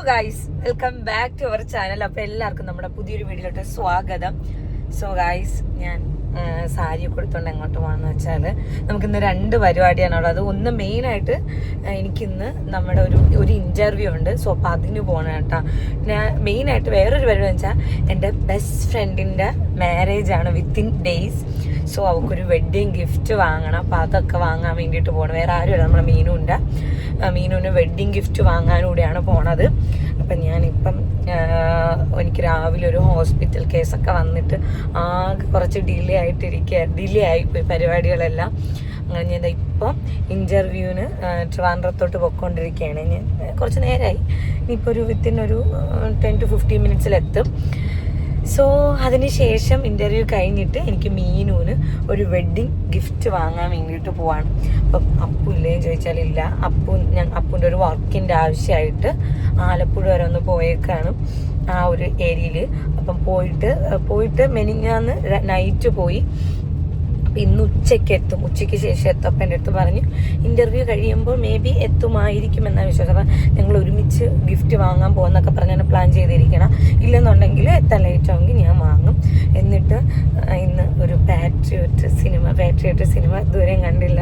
Guys, welcome back to our channel. അപ്പോൾ എല്ലാവർക്കും നമ്മുടെ പുതിയൊരു വീഡിയോയിലോട്ട് സ്വാഗതം. സോ ഗൈസ്, ഞാൻ സാരി കൊടുത്തോണ്ട് എങ്ങോട്ട് പോകണമെന്ന് വെച്ചാൽ നമുക്കിന്ന് 2 പരിപാടിയാണുള്ളത്. ഒന്ന് മെയിനായിട്ട് എനിക്കിന്ന് നമ്മുടെ ഒരു ഇൻ്റർവ്യൂ ഉണ്ട്. സോ അപ്പോൾ അതിന് പോകണം കേട്ടോ. ഞാൻ മെയിനായിട്ട് വേറൊരു പരിപാടി വെച്ചാൽ എൻ്റെ ബെസ്റ്റ് ഫ്രണ്ടിൻ്റെ മാരേജാണ് വിത്തിൻ ഡേയ്സ്. സോ അവൾക്കൊരു വെഡ്ഡിങ് ഗിഫ്റ്റ് വാങ്ങണം. അപ്പോൾ അതൊക്കെ വാങ്ങാൻ വേണ്ടിയിട്ട് പോകണം. വേറെ ആരുമല്ല, നമ്മുടെ മീനുവിന് വെഡ്ഡിങ് ഗിഫ്റ്റ് വാങ്ങാനൂടെയാണ് പോണത്. അപ്പം ഞാനിപ്പം എനിക്ക് രാവിലെ ഒരു ഹോസ്പിറ്റൽ കേസൊക്കെ വന്നിട്ട് ആകെ കുറച്ച് ഡിലേ ആയിപ്പോയി പരിപാടികളെല്ലാം. അങ്ങനെ ഞാൻ ഇപ്പം ഇൻ്റർവ്യൂവിന് ട്രിവാൻഡ്രത്തോട്ട് പോയിക്കൊണ്ടിരിക്കുകയാണ്. ഞാൻ കുറച്ച് നേരമായി, ഇനിയിപ്പോൾ വിത്തിൻ ഒരു 10 to 15 മിനിറ്റ്സിലെത്തും. സോ അതിനുശേഷം ഇൻ്റർവ്യൂ കഴിഞ്ഞിട്ട് എനിക്ക് മീനുവിന് ഒരു വെഡ്ഡിങ് ഗിഫ്റ്റ് വാങ്ങാൻ വേണ്ടിയിട്ട് പോവാണ്. അപ്പം അപ്പു ഇല്ലേന്ന് ചോദിച്ചാലില്ല. അപ്പുവിൻ്റെ ഒരു വർക്കിൻ്റെ ആവശ്യമായിട്ട് ആലപ്പുഴ വരെ ഒന്ന് പോയേക്കാണ് ആ ഒരു ഏരിയയിൽ. അപ്പം പോയിട്ട് മെനിഞ്ഞാന്ന് നൈറ്റ് പോയി. ഇന്ന് ഉച്ചയ്ക്ക് ശേഷം എത്തും. അപ്പം എൻ്റെ അടുത്ത് പറഞ്ഞു ഇൻ്റർവ്യൂ കഴിയുമ്പോൾ മേ ബി എത്തുമായിരിക്കുമെന്നാണ് വിശ്വാസം. അപ്പം ഞങ്ങൾ ഒരുമിച്ച് ഗിഫ്റ്റ് വാങ്ങാൻ പോകുന്നൊക്കെ പറഞ്ഞാണ് പ്ലാൻ ചെയ്തിരിക്കണം. ഇല്ലെന്നുണ്ടെങ്കിൽ എത്താൻ ലേറ്റ് ആവുമെങ്കിൽ ഞാൻ വാങ്ങും. എന്നിട്ട് ഇന്ന് ഒരു പാട്രിയോട്ട് സിനിമ ഇതുവരെയും കണ്ടില്ല.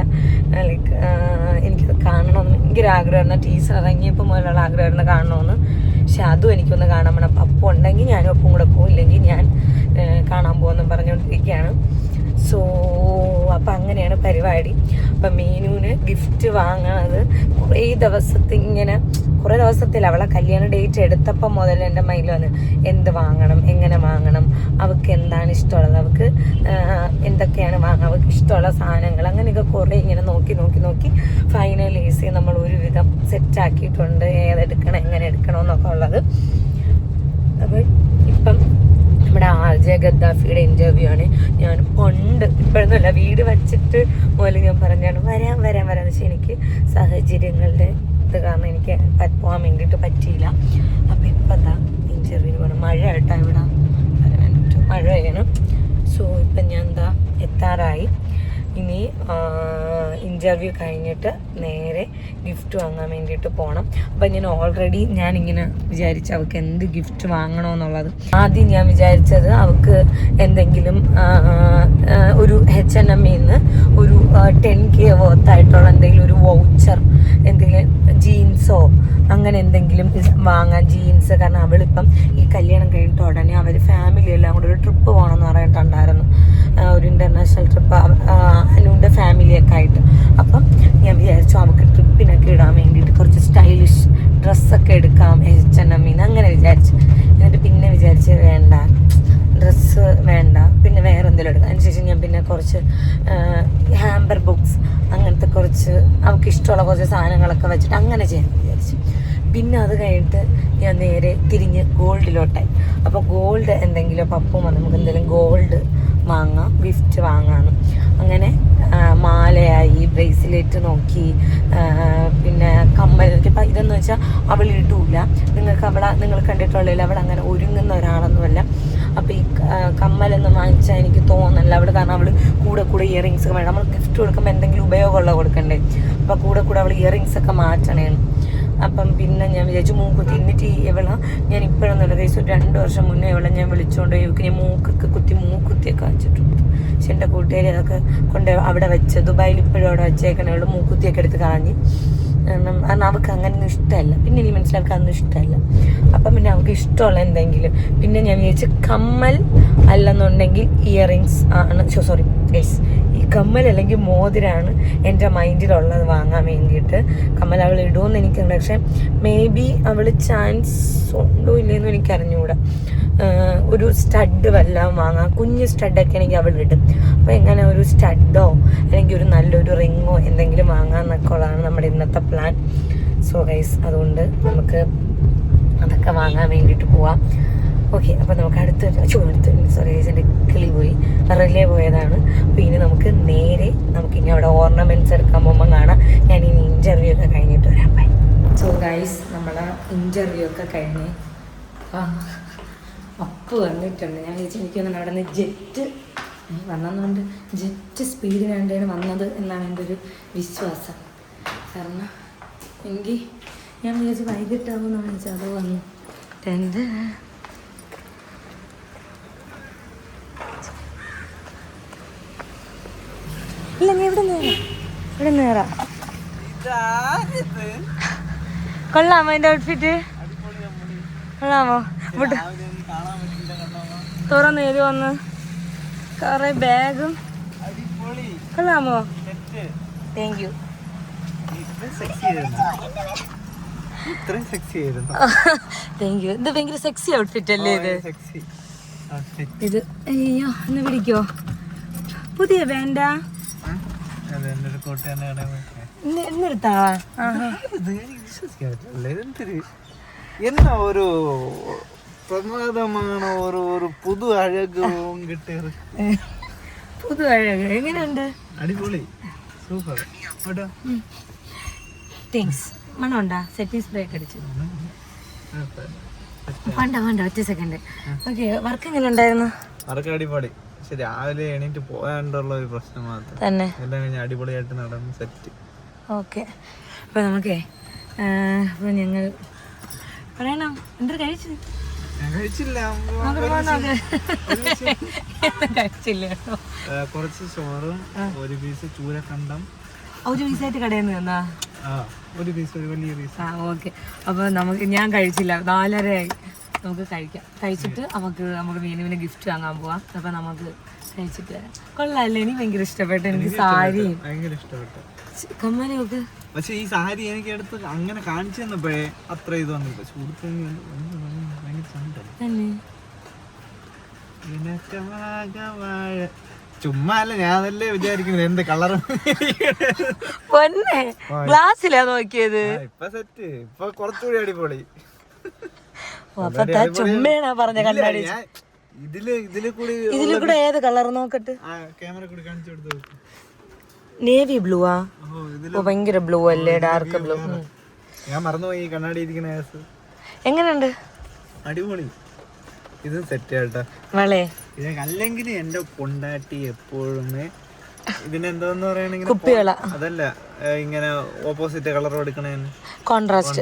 ലൈക്ക് എനിക്കത് കാണണമെന്ന് ഭയങ്കര ആഗ്രഹമായിരുന്നു. ടീച്ചർ ഇറങ്ങിയപ്പോൾ മുതലുള്ള ആഗ്രഹമായിരുന്നു കാണണമെന്ന്. പക്ഷെ അതും എനിക്കൊന്ന് കാണാൻ വേണം. അപ്പം അപ്പം ഉണ്ടെങ്കിൽ ഞാനും ഒപ്പം കൂടെ പോകും, ഇല്ലെങ്കിൽ ഞാൻ കാണാൻ പോകുമെന്ന് പറഞ്ഞുകൊണ്ടിരിക്കുകയാണ്. സോ അപ്പം അങ്ങനെയാണ് പരിപാടി. അപ്പം മീനുവിന് ഗിഫ്റ്റ് വാങ്ങണത് കുറേ ദിവസത്തിൽ അവളെ കല്യാണ ഡേറ്റ് എടുത്തപ്പം മുതൽ എൻ്റെ മൈൻഡിൽ വന്ന് എന്ത് വാങ്ങണം, എങ്ങനെ വാങ്ങണം, അവൾക്ക് എന്താണ് ഇഷ്ടമുള്ളത്, അവൾക്ക് എന്തൊക്കെയാണ് അവൾക്ക് ഇഷ്ടമുള്ള സാധനങ്ങൾ, അങ്ങനെയൊക്കെ കുറേ ഇങ്ങനെ നോക്കി ഫൈനലൈസ് നമ്മൾ ഒരുവിധം സെറ്റാക്കിയിട്ടുണ്ട്. ഏതെടുക്കണം, എങ്ങനെ എടുക്കണമെന്നൊക്കെ ഉള്ളത്. അപ്പോൾ ഇപ്പം നമ്മുടെ RJ ഗദ്ദാഫിയുടെ ഇൻ്റർവ്യൂ ആണ്. ഞാൻ ഇപ്പോഴൊന്നുമല്ല, വീട് വച്ചിട്ട് മുതൽ ഞാൻ പറഞ്ഞാണ് വരാൻ പക്ഷെ എനിക്ക് സാഹചര്യങ്ങളുടെ ഇത് കാരണം എനിക്ക് പോകാൻ വേണ്ടിയിട്ട് പറ്റിയില്ല. അപ്പം ഇപ്പം എന്താ ഇൻ്റർവ്യൂവിന് പോകണം. മഴ കേട്ടോ, ഇവിടെ മഴ പെയ്യണം. സോ ഇപ്പം ഞാൻ എത്താറായി. ഇനി ഇൻ്റർവ്യൂ കഴിഞ്ഞിട്ട് നേരെ ഗിഫ്റ്റ് വാങ്ങാൻ വേണ്ടിയിട്ട് പോകണം. അപ്പം ഞാനിങ്ങനെ വിചാരിച്ചു അവൾക്ക് എന്ത് ഗിഫ്റ്റ് വാങ്ങണമെന്നുള്ളത്. ആദ്യം ഞാൻ വിചാരിച്ചത് അവൾക്ക് എന്തെങ്കിലും ഒരു H&Mന്ന് ഒരു 10K വർത്തായിട്ടുള്ള എന്തെങ്കിലും ഒരു വൗച്ചർ, എന്തെങ്കിലും ജീൻസോ അങ്ങനെ എന്തെങ്കിലും വാങ്ങാൻ. ജീൻസ്, കാരണം അവളിപ്പം ഈ കല്യാണം കഴിഞ്ഞിട്ട് ഉടനെ അവർ ഫാമിലി എല്ലാം കൂടെ ഒരു ട്രിപ്പ് പോകണമെന്ന് പറഞ്ഞിട്ടുണ്ടായിരുന്നു. ഒരു ഇൻ്റർനാഷണൽ ട്രിപ്പ് അനുവിൻ്റെ ഫാമിലിയൊക്കെ ആയിട്ട്. അപ്പം ഞാൻ വിചാരിച്ചു അവൾക്ക് ട്രിപ്പിനൊക്കെ ഇടാൻ വേണ്ടിയിട്ട് കുറച്ച് സ്റ്റൈലിഷ് ഡ്രസ്സൊക്കെ എടുക്കാം H&Mന്ന് അങ്ങനെ വിചാരിച്ചു. എന്നിട്ട് പിന്നെ വിചാരിച്ച് വേണ്ട, ഡ്രസ്സ് വേണ്ട, പിന്നെ വേറെ എന്തെങ്കിലും എടുക്കാം. അതിനുശേഷം ഞാൻ പിന്നെ കുറച്ച് ഹാമ്പർ ബുക്സ് അങ്ങനത്തെ കുറച്ച് അവൾക്ക് ഇഷ്ടമുള്ള കുറച്ച് സാധനങ്ങളൊക്കെ വെച്ചിട്ട് അങ്ങനെ ചെയ്യാൻ വിചാരിച്ചു. പിന്നെ അത് കഴിഞ്ഞിട്ട് ഞാൻ നേരെ തിരിഞ്ഞ് ഗോൾഡിലോട്ടായി. അപ്പോൾ ഗോൾഡ് എന്തെങ്കിലും പപ്പും നമുക്ക് എന്തെങ്കിലും ഗോൾഡ് വാങ്ങാം, ഗിഫ്റ്റ് വാങ്ങാമെന്ന്. അങ്ങനെ മാലയായി, ബ്രേസ്ലെറ്റ് നോക്കി, പിന്നെ കമ്മൽ നോക്കി. അപ്പം ഇതെന്ന് വെച്ചാൽ അവൾ ഇടൂല. നിങ്ങൾ കണ്ടിട്ടുള്ളതിൽ അവൾ അങ്ങനെ ഒരുങ്ങുന്ന ഒരാളൊന്നുമല്ല. അപ്പോൾ ഈ കമ്മലൊന്നും വാങ്ങിച്ചാൽ എനിക്ക് തോന്നല്ല അവൾ, കാരണം അവൾ കൂടെ ഇയറിങ്സ് ഒക്കെ വേണം. നമ്മൾ ഗിഫ്റ്റ് കൊടുക്കുമ്പോൾ എന്തെങ്കിലും ഉപയോഗമുള്ള കൊടുക്കണ്ടേ. അപ്പോൾ കൂടെ അവൾ ഇയറിങ്സ് ഒക്കെ മാറ്റണേന്ന്. അപ്പം പിന്നെ ഞാൻ വിചാരിച്ചു മൂക്കുത്തി. എന്നിട്ട് ഞാൻ ഇപ്പോഴൊന്നുമില്ല കേസ്, 2 വർഷം മുന്നേ ഞാൻ വിളിച്ചുകൊണ്ട് ഇവർക്ക് ഞാൻ മൂക്കുത്തിയൊക്കെ വെച്ചിട്ടുണ്ട്. പക്ഷെ എൻ്റെ കൂട്ടുകാരി അതൊക്കെ കൊണ്ട് അവിടെ വെച്ച് ദുബായിൽ ഇപ്പോഴും അവിടെ വെച്ചേക്കണേ. മൂക്കുത്തിയൊക്കെ എടുത്ത് കളഞ്ഞ്. കാരണം അവൾക്ക് അങ്ങനെയൊന്നും ഇഷ്ടമല്ല. പിന്നെ എനിക്ക് മനസ്സിലാക്കാൻ അതൊന്നും ഇഷ്ടമല്ല. അപ്പം പിന്നെ അവൾക്ക് ഇഷ്ടമുള്ള എന്തെങ്കിലും. പിന്നെ ഞാൻ വിചാരിച്ചു കമ്മൽ അല്ലെന്നുണ്ടെങ്കിൽ ഇയറിങ്സ് ആണ്. ഗൈസ്, ഈ കമ്മൽ അല്ലെങ്കിൽ മോതിരാണ് എൻ്റെ മൈൻഡിലുള്ളത് വാങ്ങാൻ വേണ്ടിയിട്ട്. കമ്മൽ അവൾ ഇടുമെന്ന് എനിക്കുണ്ട്, പക്ഷെ മേ ബി അവൾ ചാൻസ് ഉണ്ടോ ഇല്ലെന്നും എനിക്കറിഞ്ഞുകൂടാ. ഒരു സ്റ്റഡ് വല്ലതും വാങ്ങാം, കുഞ്ഞ് സ്റ്റഡൊക്കെ ആണെങ്കിൽ അവൾ ഇടും. അപ്പോൾ എങ്ങനെ ഒരു സ്റ്റഡോ അല്ലെങ്കിൽ ഒരു നല്ലൊരു റിങ്ങോ എന്തെങ്കിലും വാങ്ങാമെന്നൊക്കെ ഉള്ളതാണ് നമ്മുടെ ഇന്നത്തെ പ്ലാൻ. സോ ഗൈസ്, അതുകൊണ്ട് നമുക്ക് അതൊക്കെ വാങ്ങാൻ വേണ്ടിയിട്ട് പോവാം. ഓക്കെ, അപ്പോൾ നമുക്ക് അടുത്ത് എൻ്റെ കിളി പോയി, റിലേ പോയതാണ്. അപ്പോൾ ഇനി നമുക്കിനി അവിടെ ഓർണമെൻറ്റ്സ് എടുക്കാൻ പോകുമ്പോൾ കാണാം. ഞാൻ ഇനി ഇൻ്റർവ്യൂ ഒക്കെ കഴിഞ്ഞിട്ട് വരാം. ബൈ. സോ ഗൈസ്, നമ്മളെ ഇൻ്റർവ്യൂ ഒക്കെ കഴിഞ്ഞ് അപ്പ് വന്നിട്ടുണ്ട്. ഞാൻ വിചാരിച്ചു എനിക്കൊന്നും അവിടെ നിന്ന് ജെറ്റ് വന്നതുകൊണ്ട് ജെറ്റ് സ്പീഡിനാണ്ടാണ് വന്നത് എന്നാണ് എൻ്റെ ഒരു വിശ്വാസം. കാരണം എനിക്ക് ഞാൻ വിചാരിച്ച് വൈകിട്ടാകുമെന്ന് വാങ്ങിച്ചാൽ അത് വന്നു. ടെൻറ്റ് ഇല്ല, നീ ഇവിടെ നേറാ. കൊള്ളാമോ എൻ്റെ ഔട്ട്ഫിറ്റ്? കൊള്ളാമോ? തുറന്ന് തരുമോന്ന്? കുറെ ബാഗും. കൊള്ളാമോ? Thank you. Thank you. ഇത് ഭയങ്കര സെക്സി ഔട്ട്ഫിറ്റ് അല്ലേ ഇത്? ഇത് അയ്യോ ഒന്ന് പിടിക്കോ? പുതിയ വേണ്ട എന്നെടുത്താ? என்ன ஒரு பிரமாதமான ஒரு புது அழகும் கிட்ட പുതു അഴക്. എങ്ങനെയുണ്ട്? അടിപൊളി, സൂപ്പർ. താങ്ക്സ്. മണമുണ്ടാ? സെറ്റിംഗ് സ്പ്രേ ഒക്കെ അടിച്ചു. വേണ്ട ഒറ്റ സെക്കൻഡ്. ഓക്കെ, വർക്ക് എങ്ങനെ ഉണ്ടായിരുന്നു? വർക്ക് അടിപൊളി. പക്ഷെ രാവിലെ എണീറ്റ് പോകാനുള്ള ഒരു പ്രശ്നം മാത്രം. തന്നെ എല്ലാം കഴിഞ്ഞ് അടിപൊളിയായിട്ട് നടന്നു സെറ്റ്. ഓക്കെ, അപ്പോൾ നമുക്കേ അപ്പോൾ ഞങ്ങൾ പറയണം എന്താ കഴിച്ചു? കഴിച്ചില്ല, കഴിച്ചില്ല. കുറച്ച് ചോറും ഒരു പീസ് ചൂരക്കണ്ടം. ഒരു പീസായിട്ട് കടയിൽ നിന്ന് തന്നാ? ഒരു പീസ്, ഒരു വലിയ പീസ്. ഓക്കെ. അപ്പോൾ നമുക്ക്, ഞാൻ കഴിച്ചില്ല, 4:30 നമുക്ക് കഴിക്കാം. കഴിച്ചിട്ട് നമുക്ക് മീനുവിന് ഗിഫ്റ്റ് വാങ്ങാൻ പോവാം. അപ്പോൾ നമുക്ക് കഴിച്ചിട്ട് കൊള്ളാമല്ലേ? എനിക്ക് ഭയങ്കര ഇഷ്ടപ്പെട്ടു. എനിക്ക് സാരിയും ഭയങ്കര ഇഷ്ടപ്പെട്ടു, കമ്മലും ഒക്കെ. പക്ഷെ ഈ സാരി എനിക്ക് എടുത്ത് അങ്ങനെ കാണിച്ചു തന്നപ്പോഴേ അത്ര ഇത് വന്നില്ല. ചുമ്മാ അല്ല, ഞാനല്ലേ വിചാരിക്കുന്നത് എന്ത് കളറും. ഗ്ലാസ്സിലാ നോക്കിയത്? ഇപ്പൊ സെറ്റ്, ഇപ്പൊ കുറച്ചുകൂടി അടിപൊളി. ചുമ്മേണ പറഞ്ഞ കണ്ണാടി. ഇതില് കൂടെ ഏത് കളർ നോക്കട്ടെ? ക്യാമറ കൂടി കാണിച്ചു കൊടുത്തു. നേവി ബ്ലൂവാ? ഭയങ്കര ബ്ലൂ അല്ലേ? Dark blue. ഞാൻ മറന്നുപോയി ഈ കണ്ണാടി ഇരിക്കുന്ന. എങ്ങനെയുണ്ട്? അടിപൊളി. ഇത് സെറ്റ് ആയിട്ടാ വളേ. അല്ലെങ്കിൽ എന്റെ കൊണ്ടാട്ടി എപ്പോഴും ഇതിനെന്തോന്ന് പറയണെങ്കിൽ കുപ്പികള അതല്ല, ഇങ്ങനെ ഓപ്പോസിറ്റ് കളർ എടുക്കണേ. കോൺട്രാസ്റ്റ്.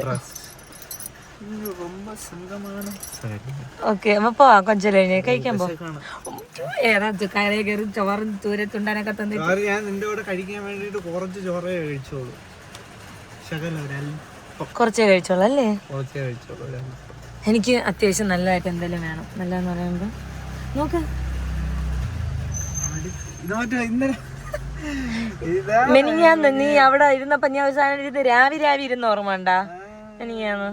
ரொம்ப സംഘമാണ്. ഓക്കെ, അപ്പൊ പോവാ. കൊഞ്ചല്ലേ കഴിക്കാൻ പോ. ഏതാ കയറി കയറി ചോറും ചൂരത്തുണ്ടാനൊക്കെ തന്നിട്ട് ഞാൻ നിന്റെ കൂടെ കഴിക്കാൻ വേണ്ടിട്ട് കുറച്ച് ചോറേ കഴിച്ചോളൂ. കുറച്ചേ കഴിച്ചോളൂ അല്ലേ? കുറച്ചേ കഴിച്ചോളൂ. എനിക്ക് അത്യാവശ്യം നല്ലതായിട്ട് എന്തെങ്കിലും വേണം. നല്ലതെന്ന് പറയുമ്പോ നോക്ക്, മെനിഞ്ഞാന്ന് നീ അവിടെ ഇരുന്നപ്പോ ഞാൻ ഒരു സാധനം ഇത് രാവിലെ ഇരുന്ന് ഓർമ്മ ഉണ്ടാ? മെനിഞ്ഞാന്ന്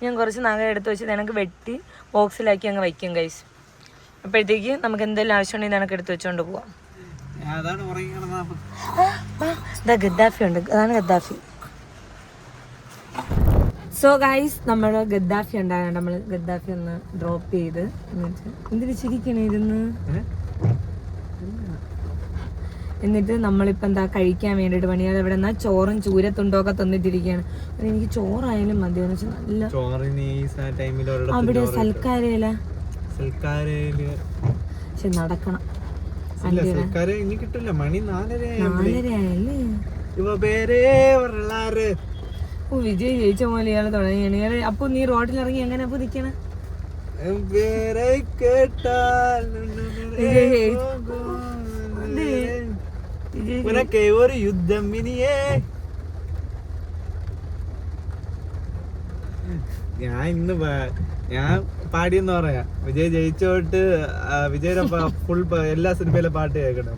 ഞാൻ കുറച്ച് നഖം എടുത്ത് വെച്ച് എനിക്ക് വെട്ടി ബോക്സിലാക്കി അങ്ങ് വയ്ക്കും ഗൈസ്. അപ്പോഴത്തേക്ക് നമുക്ക് എന്തെങ്കിലും ആവശ്യമുണ്ടെങ്കിൽ നിനക്ക് എടുത്ത് വെച്ചോണ്ട് പോവാം. ഗദ്ദാഫി ഉണ്ട്, അതാണ് ഗദ്ദാഫി. സോ ഗൈസ്, നമ്മൾ ഗദ്ദാഫി ഉണ്ടാകണ്ട, നമ്മൾ ഗദ്ദാഫി ഒന്ന് ഡ്രോപ്പ് ചെയ്ത് എന്തിനു ചിരിക്കണേ ഇരുന്ന്. എന്നിട്ട് നമ്മളിപ്പോൾ എന്താ കഴിക്കാൻ വേണ്ടിയിട്ട് പണിയാതെ ഇവിടെ നിന്നാ ചോറും ചൂരത്തുണ്ടൊക്കെ തന്നിട്ടിരിക്കുകയാണ്. എനിക്ക് ചോറായാലും മതിയെന്ന് വെച്ചാൽ നല്ല അവിടെ സൽക്കാരയില. പക്ഷെ നടക്കണം. 4:30 ഓ, വിജയ് ജയിച്ച പോലെ ഇയാള് തുടങ്ങിയാണ്. അപ്പൊ നീ റോഡിലിറങ്ങി എങ്ങനെ അപ്പൊ നിക്കണേ? ഒരു യുദ്ധം ഇനിയേ. ഞാൻ പാടിയെന്ന് പറയാ. വിജയ് ജയിച്ചോട്ട് വിജയുടെ ഫുൾ എല്ലാ സിനിമയിലെ പാട്ട് കേൾക്കണം.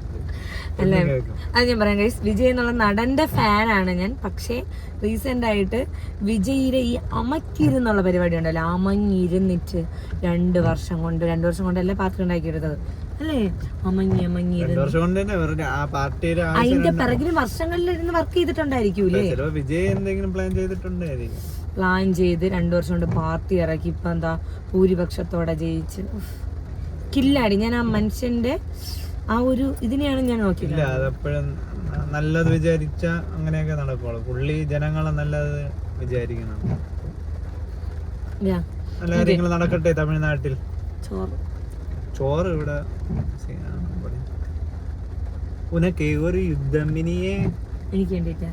അല്ലേ? അത് ഞാൻ പറയാം ഗൈസ്, വിജയ് എന്നുള്ള നടന്റെ ഫാനാണ് ഞാൻ. പക്ഷേ റീസെന്റ് ആയിട്ട് വിജയിയുടെ ഈ അമക്കിരുന്നുള്ള പരിപാടി ഉണ്ടല്ലോ, അമങ്ങിരുന്നിട്ട് 2 വർഷം കൊണ്ടല്ലേ പാർട്ടി ഉണ്ടാക്കിയെടുത്തത് അല്ലേ? അതിന്റെ പിറകില് വർഷങ്ങളിലിരുന്ന് വർക്ക് ചെയ്തിട്ടുണ്ടായിരിക്കൂലേ? വിജയ് എന്തെങ്കിലും പ്ലാൻ ചെയ്തിട്ടുണ്ടായിരിക്കും. പ്ലാൻ ചെയ്ത് 2 വർഷം കൊണ്ട് പാർട്ടി ഇറക്കി. ഇപ്പൊ എന്താ ഭൂരിപക്ഷത്തോടെ ജയിച്ച്. കില്ലാടി. ഞാൻ ആ മനുഷ്യന്റെ ആ ഒരു ഇതിനെയാണ് ഞാൻ നോക്കിയില്ല. അതെപ്പോഴും നല്ലത് വിചാരിച്ച അങ്ങനെയൊക്കെ നടക്കുള്ളൂ. പുള്ളി ജനങ്ങളെ നല്ലത് വിചാരിക്കണം. നല്ല കാര്യങ്ങൾ നടക്കട്ടെ തമിഴ്നാട്ടിൽ. ചോറ് ഇവിടെ ഉനക്ക് ഒരു യുദ്ധം ഇനിയേ. എനിക്ക് വേണ്ടിട്ടാ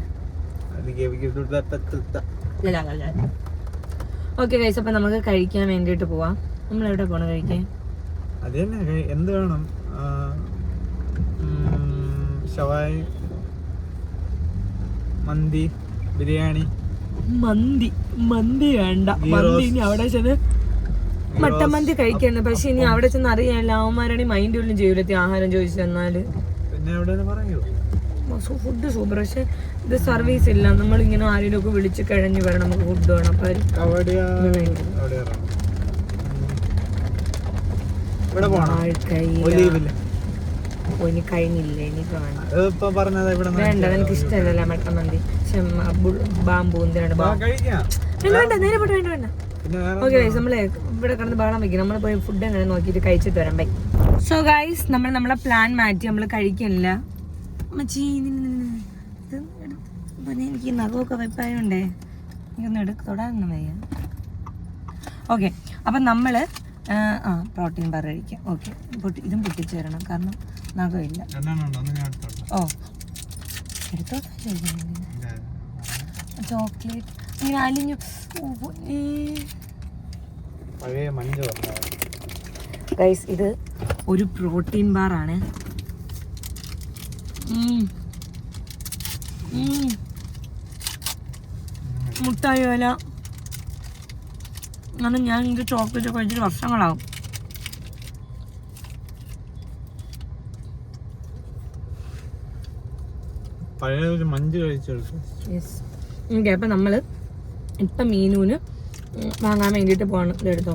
ഓക്കെ ഗൈസ്, അപ്പൊ നമുക്ക് കഴിക്കാൻ വേണ്ടിട്ട് പോവാം. നമ്മൾ എവിടെ പോണം കഴിക്കാൻ? അത് തന്നെ, എന്ത് വേണം? ഷവായി, മന്തി, ബിരിയാണി. മന്തി വേണ്ട, മന്തി ഇനി അവിടെ ചെന്ന് മട്ടൻ മന്തി കഴിക്കണം. പക്ഷെ ഇനി അവിടെ ചെന്ന് അറിയാമല്ലോ, അവന്മാരാണ് മൈൻഡ് പോലും ചെയ്യൂലത്തി ആഹാരം ചോദിച്ചു തന്നാല്. പിന്നെ എവിടെ പറയൂ ഫുഡ് സൂപ്പർ, പക്ഷെ ഇത് സർവീസ് ഇല്ല. നമ്മളിങ്ങനെ ആരെങ്കിലും ഒക്കെ വിളിച്ച് കഴിഞ്ഞ് വരണം, നമുക്ക് ഫുഡ് വേണം. അപ്പൊ ഇനി കഴിഞ്ഞില്ലേ, എനിക്ക് വേണ്ട, എനിക്ക് ഇഷ്ടമല്ല മട്ടൻ മന്തി. ബാമ്പു എന്തിനാണ് വേണ്ട, നേരെ പോട്ടെ, വേണ്ട വേണ്ട. ഓക്കെ ഗൈസ്, നമ്മളെ ഇവിടെ കിടന്ന് ബഹളം വെക്കും. നമ്മൾ പോയി ഫുഡ് എങ്ങനെ നോക്കിയിട്ട് കഴിച്ചിട്ട് വരാം. ബൈ. സോ ഗൈസ്, നമ്മളെ പ്ലാൻ മാറ്റി, നമ്മൾ കഴിക്കണില്ല. മച്ചി എനിക്ക് നഖമൊക്കെ വെപ്പായോണ്ടേ എനിക്കൊന്നും തൊടാനൊന്നും വയ്യ. ഓക്കെ, അപ്പം നമ്മൾ പ്രോട്ടീൻ ബാർ കഴിക്കാം. ഓക്കെ, ഇതും പൊട്ടിച്ച് തരണം, കാരണം നഖമില്ല. ഓ എടുത്തോ, ചോക്ലേറ്റ് ഇങ്ങനെ അലിഞ്ഞു. ഗൈസ്, ഇത് ഒരു പ്രോട്ടീൻ ബാർ ആണ്. മുട്ടായി വില അങ്ങനെ. ഞാൻ ഇത് ചോക്ലേറ്റ് കഴിച്ചിട്ട് വർഷങ്ങളാവും. ഓക്കെ, അപ്പം നമ്മൾ ഇപ്പം മീനൂന് വാങ്ങാൻ വേണ്ടിയിട്ട് പോകണം. ഇതെടുത്തോ.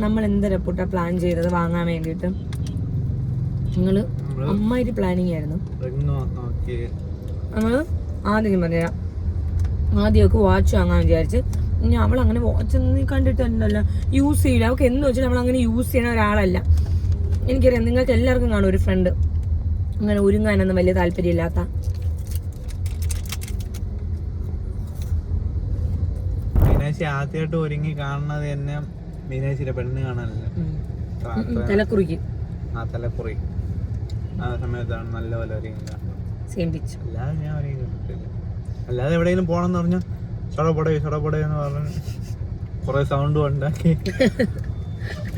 നമ്മൾ എന്തര പുട്ട പ്ലാൻ ചെയ്തത് വാങ്ങാൻ വേണ്ടിയിട്ട്. നിങ്ങൾ അമ്മായിട്ട് പ്ലാനിങ് ആയിരുന്നു. നമ്മൾ ആദ്യം പറയാം, ആദ്യമൊക്കെ വാച്ച് വാങ്ങാൻ വിചാരിച്ച്. ഇനി അവൾ അങ്ങനെ വാച്ച് ഒന്നും കണ്ടിട്ടുണ്ടല്ലോ, യൂസ് ചെയ്യില്ല. അവൾക്ക് എന്ന് വെച്ചാൽ അവൾ അങ്ങനെ യൂസ് ചെയ്യണ ഒരാളല്ല. എനിക്കറിയാം, നിങ്ങൾക്ക് എല്ലാവർക്കും കാണും ഒരു ഫ്രണ്ട് അങ്ങനെ ഒരുങ്ങാനൊന്നും വലിയ താല്പര്യമില്ലാത്ത. ആദ്യമായിട്ട് ഒരുങ്ങി കാണുന്നത് തന്നെ മീനാശിയുടെ പെണ്ണ് കാണാനല്ല, തലക്കുറിക്ക്. തലക്കുറി ആ സമയത്താണ് നല്ല പോലെ ഒരുങ്ങി കാണുന്നത്. അല്ലാതെ ഞാൻ ഒരുങ്ങി കണ്ടിട്ടില്ല. അല്ലാതെ എവിടെയെങ്കിലും പോണെന്ന് പറഞ്ഞു ഷടപടയെന്ന് പറഞ്ഞു കുറെ സൗണ്ടും ഉണ്ടാക്കി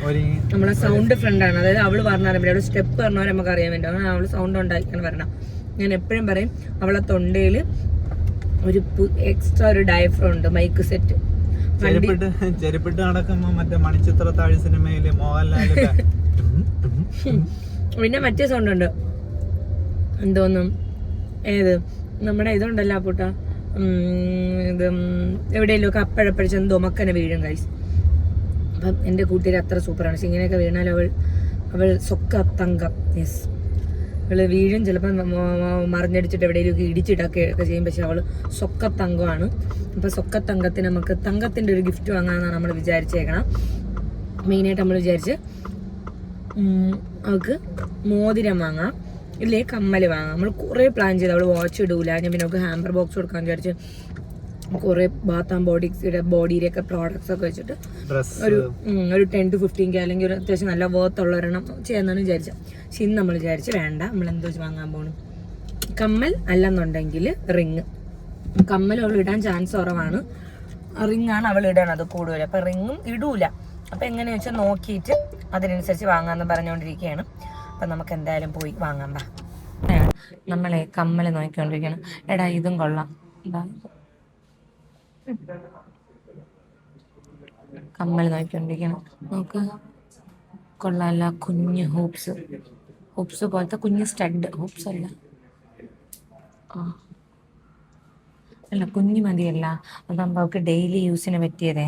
ഒരുങ്ങി. നമ്മളെ സൗണ്ട് ഫ്രണ്ടാണ്, അതായത് അവള് പറഞ്ഞാൽ അവിടെ സ്റ്റെപ്പ് പറഞ്ഞാൽ നമുക്ക് അറിയാൻ വേണ്ടി അങ്ങനെ അവള് സൗണ്ട് ഉണ്ടാക്കിയാണ് വരണം. ഞാൻ എപ്പോഴും പറയും, അവളെ തൊണ്ടയിൽ ഒരു എക്സ്ട്രാ ഒരു ഡയഫ്രം ഉണ്ട്, മൈക്ക് സെറ്റ്. ചെരുപ്പിട്ട് നടക്കുമ്പോ മറ്റേ മണിച്ചിത്ര താഴ് സിനിമയില് മോഹൻലാല് പിന്നെ മറ്റേ സൗണ്ട് ഉണ്ട്, എന്തോന്നും ഏത് നമ്മുടെ ഇതുണ്ടല്ലോ പൂട്ട, ഇത് എവിടെയെങ്കിലും ഒക്കെ അപ്പഴപ്പഴിച്ച് എന്തോ മക്കനെ വീഴും ഗൈസ്. അപ്പം എൻ്റെ കൂട്ടുകാർ അത്ര സൂപ്പറാണ്. പക്ഷെ ഇങ്ങനെയൊക്കെ വീണാൽ അവൾ സൊക്ക തങ്കം. യെസ്, അവള് വീഴും, ചിലപ്പോൾ മറിഞ്ഞടിച്ചിട്ട് എവിടെയെങ്കിലും ഇടിച്ചിട്ടൊക്കെ ചെയ്യും. പക്ഷെ അവള് സൊക്കത്തങ്കമാണ്. അപ്പൊ സൊക്കത്തങ്കത്തിന് നമുക്ക് തങ്കത്തിന്റെ ഒരു ഗിഫ്റ്റ് വാങ്ങാമെന്നാണ് നമ്മൾ വിചാരിച്ചേക്കണം. മെയിനായിട്ട് നമ്മൾ വിചാരിച്ച് അവൾക്ക് മോതിരം വാങ്ങാം, ഇല്ലേ കമ്മൽ വാങ്ങാം. നമ്മൾ കുറേ പ്ലാൻ ചെയ്ത്. അവൾ വാച്ച് ഇടൂല. ഞാൻ പിന്നെ അവൾക്ക് ഹാമ്പർ ബോക്സ് കൊടുക്കാൻ വിചാരിച്ച് കുറേ ബാത്ത് ആൻഡ് ബോഡിയിലൊക്കെ പ്രോഡക്ട്സ് ഒക്കെ വെച്ചിട്ട് ഒരു 10 to 15K അല്ലെങ്കിൽ ഒരു അത്യാവശ്യം നല്ല വേർത്തുള്ള ഒരെണ്ണം ചെയ്യാന്നാണ് വിചാരിച്ചത്. പക്ഷെ ഇന്ന് നമ്മൾ വിചാരിച്ച് വേണ്ട, നമ്മൾ എന്തോ വാങ്ങാൻ പോകണം. കമ്മൽ അല്ലെന്നുണ്ടെങ്കിൽ റിങ്. കമ്മൽ അവൾ ഇടാൻ ചാൻസ് കുറവാണ്, റിങ്ങാണ് അവൾ ഇടണത് കൂടുതൽ. അപ്പം റിങ്ങും ഇടൂല. അപ്പം എങ്ങനെയാ വെച്ചാൽ നോക്കിയിട്ട് അതിനനുസരിച്ച് വാങ്ങാമെന്ന് പറഞ്ഞുകൊണ്ടിരിക്കുകയാണ്. അപ്പം നമുക്ക് എന്തായാലും പോയി വാങ്ങാൻ പാ. നമ്മളെ കമ്മൽ നോക്കിക്കൊണ്ടിരിക്കണം. എടാ ഇതും കൊള്ളാം, കമ്മൽ നോക്കിക്കൊണ്ടിരിക്കണം. നോക്ക്, കൊള്ളാല്ല. കുഞ്ഞ് ഹൂപ്സ് പോലത്തെ കുഞ്ഞ് സ്റ്റഡ്. ഹൂപ്സ് അല്ല, അല്ല കുഞ്ഞു മതിയല്ല. അതാകുമ്പോൾ അവൾക്ക് ഡെയിലി യൂസിന് പറ്റിയതേ.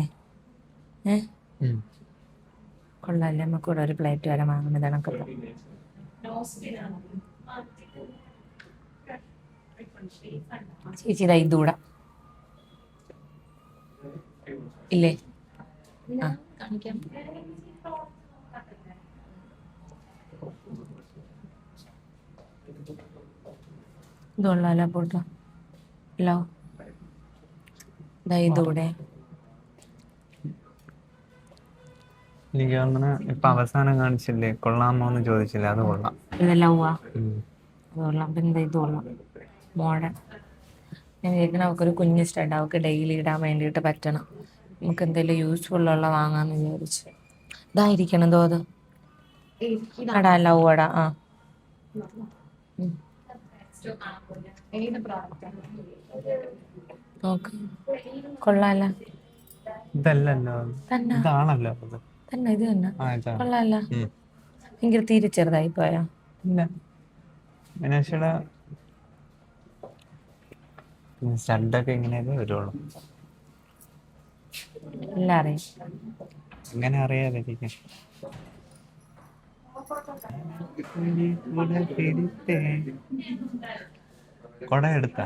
കൊള്ളാല്ലേ. നമുക്ക് ഇവിടെ ഒരു പ്ലേറ്റ് വരെ വാങ്ങുന്നത് കണക്കല്ല. ചേച്ചി ഇതാ ഇതൂടെ ഇല്ലേ? ആ കാണിക്കാം. ഇതുള്ളല്ലോ പോട്ടോ. ഹലോ, ഇതാ ഇതൂടെ. എനിക്ക് അങ്ങനെ ഇപ്പൊ അവസാനം കാണിച്ചില്ലേ, കൊള്ളാമോന്ന് ചോദിച്ചില്ലേ, അത് കൊള്ളാം. ഇതെല്ലാം അത് കൊള്ളാം. പിന്നെ ഇത് കൊള്ളാം, മോഡേൺ. ഞാൻ വിചാരിക്കണം അവൾക്കൊരു കുഞ്ഞ് സ്റ്റഡ് അവൾക്ക് ഡെയിലി ഇടാൻ വേണ്ടിയിട്ട് പറ്റണം. നമുക്ക് എന്തെങ്കിലും യൂസ്ഫുൾ ഉള്ള വാങ്ങാന്ന് വിചാരിച്ചു. ഇതായിരിക്കണം എന്തോ അത് അടാ ലവ് അടാ. ആ നോക്ക് കൊള്ളാല്ല. ഇതല്ലല്ലോ, തന്നെ ഇതാണല്ലോ അത്. തന്നെ ഇത് തന്നെ ആ ഇതാണ്. കൊള്ളാല്ല. ഭയങ്കര തീരെ ചെറുതായി പോയാ. ഇല്ല, മീനാക്ഷിയുടെ സ്റ്റഡൊക്കെ ഇങ്ങനെയൊക്കെ വരുള്ളൂ. എല്ലാം അറിയാം. എങ്ങനെ അറിയാതെ ഇരിക്കും. കൊട എടുത്ത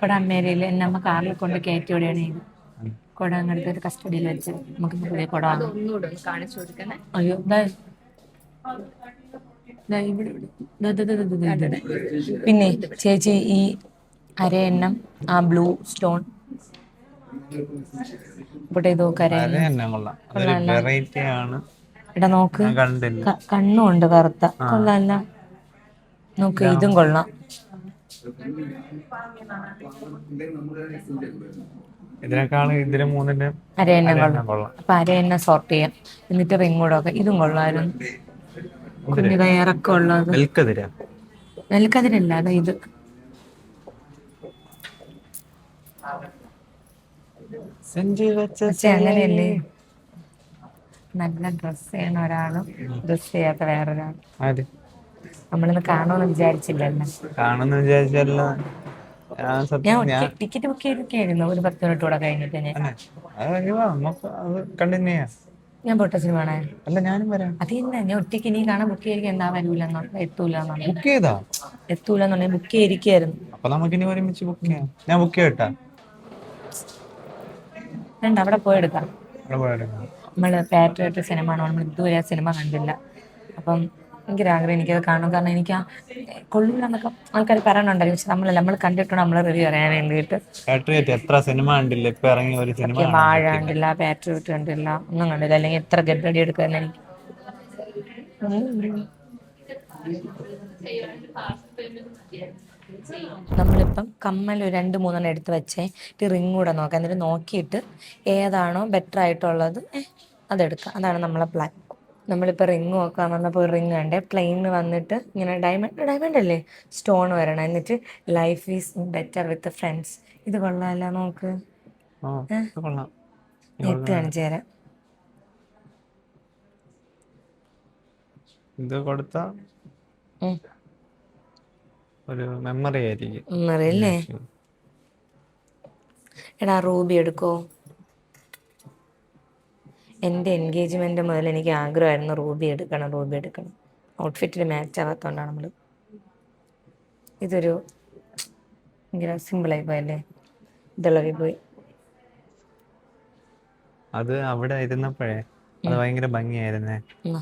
കൊട അമ്മേരിയിൽ എന്നെ അമ്മ കാറിൽ കൊണ്ട് കയറ്റി വിടുകയാണ് ചെയ്ത്. കൊട അങ്ങനത്തെ ഒരു കസ്റ്റഡിയിൽ വെച്ച് നമുക്ക് പുതിയ കൊട വാങ്ങാം. അയ്യോ ഇവിടെ ഇവിടെ. പിന്നെ ചേച്ചി ഈ അരയെണ്ണം ആ ബ്ലൂ സ്റ്റോൺ ഇവിടെ ഇത് നോക്ക് അരയെണ്ണം തന്നെ കൊള്ളാം. അതൊരു വെറൈറ്റി ആണ്. ഇവിടെ നോക്ക് ഞാൻ കണ്ടില്ല. കണ്ണും ഉണ്ട് കറുത്ത. കൊള്ളാല്ല. നോക്ക് ഇതും കൊള്ളാം. ഇതിനേക്കാളും ഇതിന് മൂന്നിന്റെ അരയെണ്ണം കൊള്ളാം. അപ്പൊ അരയെണ്ണം സോർട്ട് ചെയ്യാം. എന്നിട്ട് റിങ് കൂടെ ഒക്കെ ഇതും കൊള്ളായിരുന്നു. കുഞ്ഞിത ഇറക്കം ഉള്ളത് നെൽക്കതിരല്ല അതാ ഇത്. പക്ഷെ അങ്ങനെയല്ലേ, നല്ല ഡ്രസ് ചെയ്യണ ഒരാളും ഡ്രസ് ചെയ്യാത്ത വേറൊരാളും. നമ്മളിന്ന് കാണുമെന്ന് വിചാരിച്ചില്ലല്ലോ. കാണുന്ന വിചാരിച്ചല്ല. ഞാൻ ടിക്കറ്റ് ബുക്ക് ചെയ്തിരിക്കായിരുന്നു ഒരു 10 മിനിറ്റ് കൂടെ കഴിഞ്ഞിട്ട്. ഞാൻ പൊട്ട സിനിമ കാണാൻ. അല്ല, ഞാനും വരാം. അത് തന്നെ ഞാൻ ഒറ്റയ്ക്ക് ഇനി കാണാൻ ബുക്ക് ചെയ്തിരിക്കാൻ എന്താ വരൂലെന്നുണ്ട് എത്തൂലെന്നുണ്ട്. എത്തൂലെന്നുണ്ടെങ്കിൽ ബുക്ക് ചെയ്തിരിക്കായിരുന്നു. അപ്പൊ നമുക്കിനി ഒരുമിച്ച് ബുക്ക് ചെയ്യാം. ഞാൻ ബുക്ക് ചെയ്യട്ടാ. അവിടെ പോയെടുക്കാം. നമ്മള് പാട്രിയോട്ട് സിനിമ ആണ്. നമ്മൾ ഇതുവരെ ആ സിനിമ കണ്ടില്ല. അപ്പം എനിക്കൊരാഗ്രഹം എനിക്കത് കാണണം. കാരണം എനിക്ക് ആ കൊള്ളൂലെന്നൊക്കെ ആൾക്കാർ പറയണുണ്ടല്ലോ. പക്ഷെ നമ്മൾ കണ്ടിട്ടുണ്ട്. നമ്മൾ റിവ്യൂ അറിയാൻ വേണ്ടിയിട്ട്. എത്ര സിനിമ കണ്ടില്ല. ഇപ്പൊ ഇറങ്ങിയ ഒരു സിനിമ വാഴ കണ്ടില്ല, പാട്രിയോട്ട് കണ്ടില്ല, ഒന്നും കണ്ടില്ല. അല്ലെങ്കിൽ എത്ര ഗഡ്ഡടി എടുക്കാൻ എനിക്ക്. നമ്മളിപ്പം കമ്മൽ 2-3 എടുത്ത് വെച്ചേ റിങ് കൂടെ നോക്കാം. എന്നിട്ട് നോക്കിയിട്ട് ഏതാണോ ബെറ്റർ ആയിട്ടുള്ളത് അതെടുക്കാം. അതാണ് നമ്മളെ പ്ലാൻ. നമ്മളിപ്പോൾ റിങ് നോക്കാൻ വന്നപ്പോൾ ഒരു റിങ് കണ്ടേ പ്ലെയിൻ വന്നിട്ട് ഇങ്ങനെ ഡയമണ്ട് അല്ലേ സ്റ്റോൺ വരണം. എന്നിട്ട് life is better with friends. ഇത് കൊള്ളാമല്ല. നോക്ക് ഇട്ട് കാണിച്ചു തരാം. ഇത് കൊടുത്ത ഒരു മെമ്മറി ആയിരിക്കും. മെമ്മറി അല്ലേ? എടാ റൂബി എടുക്കോ? എൻ്റെ എൻഗേജ്മെന്റ് മുതൽ എനിക്ക് ആഗ്രഹമായിരുന്നു റൂബി എടുക്കണം. ഔട്ട്ഫിറ്റിൽ മാച്ച് ആവാത്തോണ്ടാണ് നമ്മൾ. ഇതൊരു ഭയങ്കര സിമ്പിളായി പോയല്ലേ, ഇതുള്ളവി പോയി. അത് അവിടെ ഇരുന്നപ്പോഴേ അത് ഭയങ്കര ഭംഗിയായിരുന്നേ.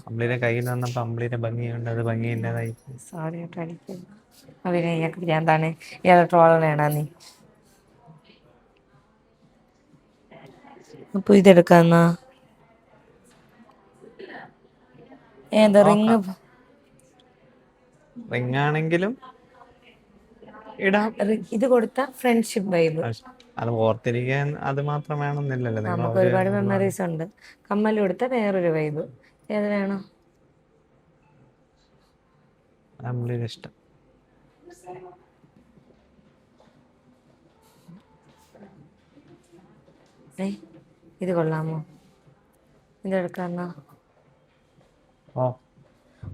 അമ്പിളിയുടെ കയ്യിൽ വന്നപ്പോ അമ്പിളിയുടെ ഭംഗിയുണ്ട്, അത് ഭംഗിയില്ലാതായി. സോറി കേട്ടോ അടിക്കും. അവരെ ഇയാൾക്ക് ഭ്രാന്താണ്. ഇയാളെ ട്രോളണേടാ നീ. അപ്പൊ ഇതെടുക്കാന്നാ ഏതാ റിങ് ആണെങ്കിലും ഇടാം. ഇത് കൊടുത്ത ഫ്രണ്ട്ഷിപ്പ് വൈബ്. അത് ഓർത്തിരിക്കാൻ അത് മാത്രം വേണമെന്നില്ലല്ലോ. നമുക്ക് ഒരുപാട് മെമ്മറീസ് ഉണ്ട്. കമ്മൽ കൊടുത്ത വേറൊരു വൈബ്. ഏത് വേണം? അമ്പിളിയുടെ ഇഷ്ടം. ഇത് കൊള്ളാമോ? ഇതെടുക്കാന്നാ?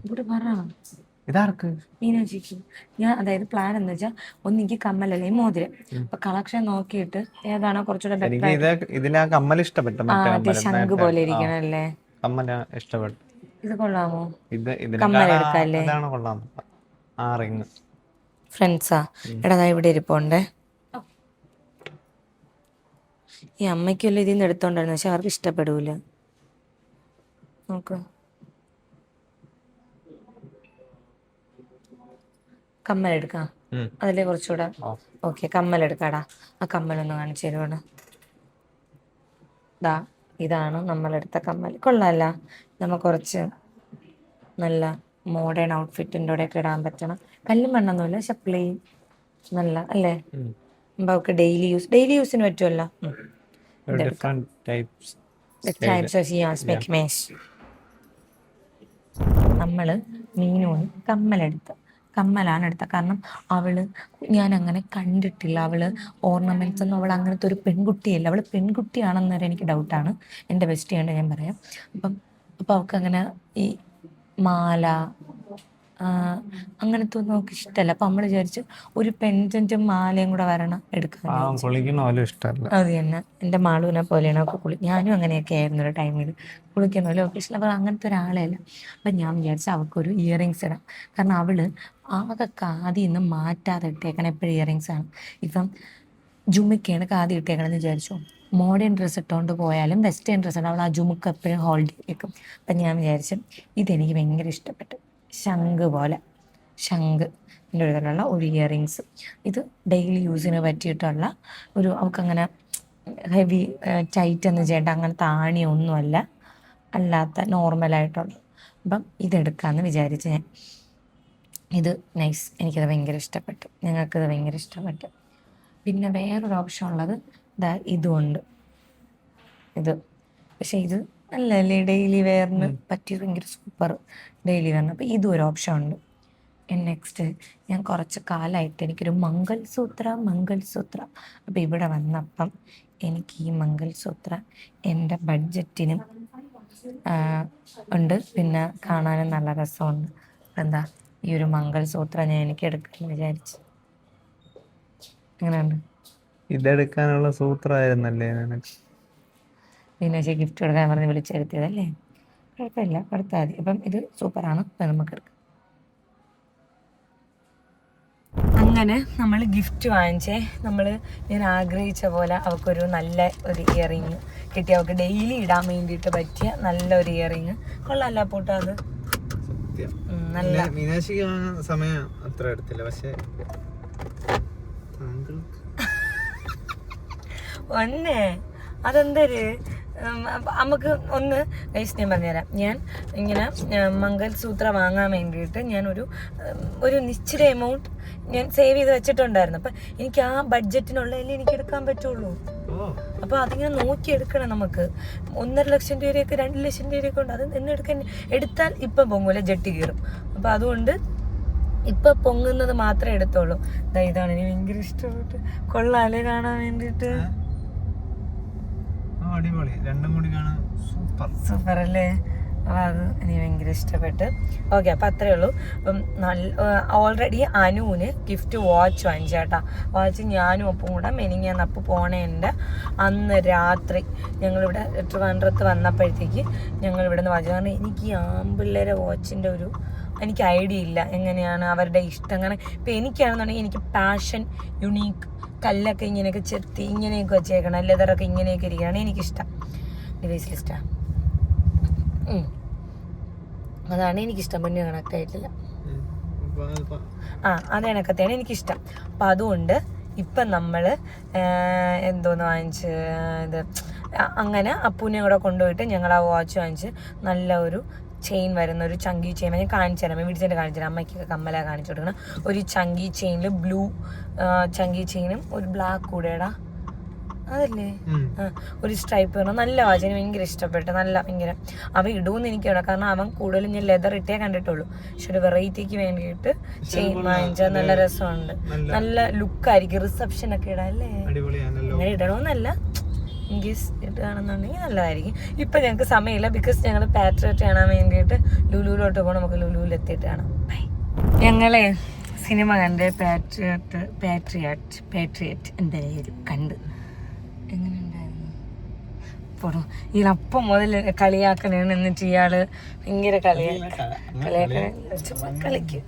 ഇവിടെ പറ. ഇതാർക്ക്? മീനാക്ഷിക്ക്. ഞാൻ അതായത് പ്ലാൻ എന്ന് വെച്ചാൽ ഒന്നെങ്കിൽ കമ്മലല്ലേ മോതിരം. അപ്പൊ കളക്ഷൻ നോക്കിയിട്ട് ഏതാണോ കുറച്ചുകൂടെ ശംഖ് പോലെ ഇരിക്കണല്ലേ ഇഷ്ടപ്പെട്ടു. ഇത് കൊള്ളാമോ? കമ്മലെടുക്കല്ലേ? ഫ്രണ്ട്സാ? എടാ ഇവിടെ ഇരിപ്പുണ്ടേ. ഈ അമ്മയ്ക്കല്ലോ ഇതിന്ന് എടുത്തോണ്ടായിരുന്നു. പക്ഷെ അവർക്ക് ഇഷ്ടപ്പെടൂല. നോക്ക് കമ്മലെടുക്കാം. അതിലെ കുറച്ചുകൂടെ ഓക്കെ. കമ്മലെടുക്കാടാ. ആ കമ്മലൊന്ന് കാണിച്ചു തരുവാണ്. ഇതാണ് നമ്മളെടുത്ത കമ്മൽ. കൊള്ളാല്ല. നമ്മ കുറച്ച് നല്ല മോഡേൺ ഔട്ട്ഫിറ്റിൻ്റെ കൂടെയൊക്കെ ഇടാൻ പറ്റണം. കല്ലും മണ്ണൊന്നുമില്ല, പക്ഷെ പ്ലെയിൻ നല്ല അല്ലേ? അപ്പോൾ അവൾക്ക് ഡെയിലി യൂസിന് പറ്റുമല്ലോ. ഡിഫറെന്റ് ടൈപ്സ് ടൈപ്സ് ഓഫ് യാസ് മേക്ക് മേഷ്. നമ്മൾ മീനോന് കമ്മലാണ് എടുത്തത്. കാരണം ഞാൻ അങ്ങനെ കണ്ടിട്ടില്ല. ഓർണമെന്റ്സ് ഒന്നും അങ്ങനത്തെ ഒരു പെൺകുട്ടിയല്ല. പെൺകുട്ടിയാണെന്ന് വരെ എനിക്ക് ഡൗട്ടാണ്. എൻ്റെ ബെസ്റ്റ് ചെയ്യേണ്ടത് ഞാൻ പറയാം. അപ്പം അവൾക്ക് അങ്ങനെ ഈ മാല അങ്ങനത്തെ ഒന്നും നമുക്ക് ഇഷ്ടമല്ല. അപ്പം നമ്മൾ വിചാരിച്ചു ഒരു പെൻഡന്റും മാലയും കൂടെ എടുക്കാൻ. അത് തന്നെ എൻ്റെ മാളൂനെ പോലെയാണ് അവൾക്ക് ഞാനും അങ്ങനെയൊക്കെ ആയിരുന്നു ഒരു ടൈമിൽ. കുളിക്കുന്ന പോലെ ഒക്കെ ഇഷ്ടം. അപ്പോൾ അങ്ങനത്തെ ഒരാളെ അല്ല. അപ്പം ഞാൻ വിചാരിച്ചു അവൾക്കൊരു ഇയറിങ്സ് ഇടാം. കാരണം ആകെ കാതിൽ നിന്ന് മാറ്റാതെ ഇട്ടേക്കണം എപ്പോഴും ഇയറിങ്സാണ്. ഇപ്പം ജുമിക്കയാണ് കാതി ഇട്ടേക്കണമെന്ന് വിചാരിച്ചു. മോഡേൺ ഡ്രസ്സ് ഇട്ടുകൊണ്ട് പോയാലും വെസ്റ്റേൺ ഡ്രസ്സ് ഉണ്ട്, അവൾ ആ ജുമുക്ക് എപ്പോഴും ഹോൾഡ് ചെയ്ത് വെക്കും. അപ്പം ഞാൻ വിചാരിച്ചു ഇതെനിക്ക് ഭയങ്കര ഇഷ്ടപ്പെട്ടു. ശംഖ് എൻ്റെ ഇതിലുള്ള ഒരു ഇയറിങ്സ്. ഇത് ഡെയിലി യൂസിന് പറ്റിയിട്ടുള്ള അവൾക്കങ്ങനെ ഹെവി ടൈറ്റ് എന്ന് ചെയ്യേണ്ട അങ്ങനത്തെ ആണിയൊന്നുമല്ല, അല്ലാത്ത നോർമലായിട്ടുള്ള. അപ്പം ഇതെടുക്കാമെന്ന് വിചാരിച്ച് ഞാൻ. ഇത് നൈസ്, എനിക്കത് ഭയങ്കര ഇഷ്ടപ്പെട്ടു. ഞങ്ങൾക്കത് ഭയങ്കര ഇഷ്ടപ്പെട്ടു. പിന്നെ വേറൊരു ഓപ്ഷൻ ഉള്ളത് ഇതുണ്ട്. പക്ഷെ ഇത് അല്ലല്ലേ ഡെയിലി വെയറിന് പറ്റിയ ഭയങ്കര സൂപ്പർ ഡെയിലി വെയറിന്. അപ്പോൾ ഇതും ഒരു ഓപ്ഷൻ ഉണ്ട്. നെക്സ്റ്റ് ഞാൻ കുറച്ച് കാലമായിട്ട് എനിക്കൊരു മംഗൾസൂത്ര. അപ്പോൾ ഇവിടെ വന്നപ്പം എനിക്ക് ഈ മംഗൾസൂത്ര എൻ്റെ ബഡ്ജറ്റിനും ഉണ്ട്, പിന്നെ കാണാനും നല്ല രസമുണ്ട്. എന്താ ഈ ഒരു മംഗൾസൂത്ര എനിക്ക് എടുക്കാമെന്ന് വിചാരിച്ചു. എങ്ങനെയുണ്ട്? ഇതെടുക്കാനുള്ള സൂത്രമായിരുന്നല്ലേ നിനക്ക്? പിന്നെ പക്ഷേ ഗിഫ്റ്റ് കൊടുക്കാൻ പറഞ്ഞ് വിളിച്ചെടുത്തിയതല്ലേ, കുഴപ്പമില്ല, കൊടുത്താൽ മതി. അപ്പം ഇത് സൂപ്പറാണ്, അപ്പം നമുക്ക് എടുക്കാം. അങ്ങനെ നമ്മൾ ഗിഫ്റ്റ് വാങ്ങിച്ചേ. ഞാൻ ആഗ്രഹിച്ച പോലെ അവൾക്കൊരു നല്ല ഒരു ഇയറിങ് കിട്ടി. അവൾക്ക് ഡെയിലി ഇടാൻ വേണ്ടിയിട്ട് പറ്റിയ നല്ലൊരു ഇയറിങ്. കൊള്ളാമല്ല പോട്ടോ അത്? നല്ല മീനാക്ഷിക്ക് സമയം അത്ര എടുത്തില്ല, പക്ഷേ ഒന്നേ അതെന്തൊരു നമുക്ക് ഒന്ന് ഗൈസ് ഞാൻ പറഞ്ഞുതരാം. ഞാൻ ഇങ്ങനെ മംഗൾസൂത്ര വാങ്ങാൻ വേണ്ടിയിട്ട് ഞാൻ ഒരു നിശ്ചിത എമൗണ്ട് ഞാൻ സേവ് ചെയ്ത് വെച്ചിട്ടുണ്ടായിരുന്നു. അപ്പം എനിക്ക് ആ ബഡ്ജറ്റിനുള്ളതിൽ എനിക്ക് എടുക്കാൻ പറ്റുള്ളൂ. അപ്പോൾ അതിങ്ങനെ നോക്കിയെടുക്കണം നമുക്ക്. 1.5 ലക്ഷം രൂപയൊക്കെ 2 ലക്ഷം രൂപയൊക്കെ ഉണ്ട്. അത് എടുത്താൽ ഇപ്പം പൊങ്ങൂല, ജെട്ടി കീറും. അപ്പം അതുകൊണ്ട് ഇപ്പം പൊങ്ങുന്നത് മാത്രമേ എടുത്തോളൂ. ഇതാണ് എനിക്ക് ഭയങ്കര ഇഷ്ടപ്പെട്ടു. കൊള്ളാല്ലേ കാണാൻ വേണ്ടിയിട്ട്? സൂപ്പർ അല്ലേ? അപ്പോൾ അത് എനിക്ക് ഭയങ്കര ഇഷ്ടപ്പെട്ട്. ഓക്കെ, അപ്പം അത്രയേ ഉള്ളൂ. അപ്പം ഓൾറെഡി അനുവിന് ഗിഫ്റ്റ് വാച്ച് വാങ്ങിച്ചു കേട്ടോ. വാച്ച് ഞാനും ഒപ്പം കൂടെ മെനിങ്ങാന്ന് അപ്പ് പോണേൻ്റെ അന്ന് രാത്രി ഞങ്ങളിവിടെ ട്രിവാൻഡ്രത്ത് വന്നപ്പോഴത്തേക്ക് ഞങ്ങളിവിടെ നിന്ന് വാച്ച്. കാരണം എനിക്ക് ഈ ആമ്പിള്ളേരെ വാച്ചിൻ്റെ എനിക്ക് ഐഡിയ ഇല്ല എങ്ങനെയാണ് അവരുടെ ഇഷ്ടം. അങ്ങനെ ഇപ്പം എനിക്കാണെന്നുണ്ടെങ്കിൽ എനിക്ക് പാഷൻ യുണീക്ക് കല്ലൊക്കെ ഇങ്ങനെയൊക്കെ ചെത്തി ഇങ്ങനെയൊക്കെ വെച്ചേക്കണം, ലെതറൊക്കെ ഇങ്ങനെയൊക്കെ ഇരിക്കുകയാണ് എനിക്കിഷ്ടം. ഡിവൈസിൽ ഇഷ്ടമാണ്, അതാണ് എനിക്കിഷ്ടം. മുന്നേ കണക്റ്റായിട്ടില്ല. അത് കണക്കത്തെയാണ് എനിക്കിഷ്ടം. അപ്പം അതുകൊണ്ട് ഇപ്പം നമ്മൾ എന്തോന്ന് വാങ്ങിച്ച് ഇത് അങ്ങനെ അപ്പൂനെ കൂടെ കൊണ്ടുപോയിട്ട് ഞങ്ങൾ ആ വാച്ച് വാങ്ങിച്ച് നല്ല ഒരു ചെയിൻ വരുന്ന ഒരു ചങ്കി ചെയിൻ ഞാൻ കാണിച്ചു തരാം. വീട്ടിൽ കാണിച്ചു തരാം. അമ്മയ്ക്കൊക്കെ കമ്മല കാണിച്ചു കൊടുക്കണം. ഒരു ചങ്കി ചെയിനിൽ ബ്ലൂ ചങ്കി ചെയിനും ഒരു ബ്ലാക്ക് കൂടെടാ, അതല്ലേ ഒരു സ്ട്രൈപ്പ് വേണം. നല്ല വാച്ച്, എനിക്ക് ഭയങ്കര ഇഷ്ടപ്പെട്ടു. ഭയങ്കര അവൻ ഇടുമെന്ന് എനിക്ക് വേണം. കാരണം അവൻ കൂടുതലും ഞാൻ ലെതർ ഇട്ടേ കണ്ടിട്ടുള്ളൂ. പക്ഷെ ഒരു വെറൈറ്റിക്ക് വേണ്ടിയിട്ട് ചെയിൻ വാങ്ങിച്ചാൽ നല്ല രസമുണ്ട്, നല്ല ലുക്കായിരിക്കും. റിസപ്ഷനൊക്കെ ഇടാം അല്ലേ? അങ്ങനെ ഇടണമെന്നല്ല, ഇൻകേസ് ഇടുകയാണെന്നുണ്ടെങ്കിൽ നല്ലതായിരിക്കും. ഇപ്പം ഞങ്ങൾക്ക് സമയമില്ല, ബിക്കോസ് ഞങ്ങൾ പാട്രിയറ്റ് കാണാൻ വേണ്ടിയിട്ട് ലുലുവിലോട്ട് പോകണം. നമുക്ക് ലുലുവിൽ എത്തിയിട്ട് കാണാം. ബൈ. ഞങ്ങളെ സിനിമ കണ്ട് പാട്രിയറ്റ് എന്തായാലും കണ്ട് എങ്ങനെ ഉണ്ടായിരുന്നു? പോടും ഇയാളപ്പം മുതൽ കളിയാക്കണേണ്. എന്നിട്ട് ഇയാള് ഭയങ്കര കളിക്കും.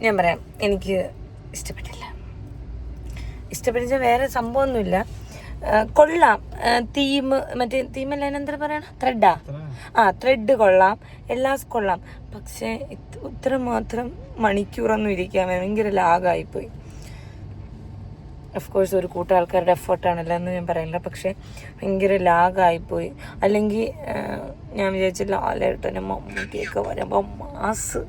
ഞാൻ പറയാം, എനിക്ക് ഇഷ്ടപ്പെട്ടില്ല. വേറെ സംഭവമൊന്നുമില്ല, കൊള്ളാം. തീമല്ല, എന്താ പറയണ, ത്രെഡ് കൊള്ളാം, എല്ലാം കൊള്ളാം. പക്ഷേ ഇത്രമാത്രം മണിക്കൂറൊന്നും ഇരിക്കാൻ ഭയങ്കര ലാഗായിപ്പോയി. ഓഫ്കോഴ്സ് ഒരു കൂട്ടം ആൾക്കാരുടെ എഫേർട്ടാണല്ലോ എന്ന് ഞാൻ പറയില്ല, പക്ഷേ ഭയങ്കര ലാഗായിപ്പോയി. അല്ലെങ്കിൽ ഞാൻ വിചാരിച്ചില്ല ലാലേട്ടനെ മമ്മൂട്ടിയൊക്കെ വരുമ്പോൾ മാസ്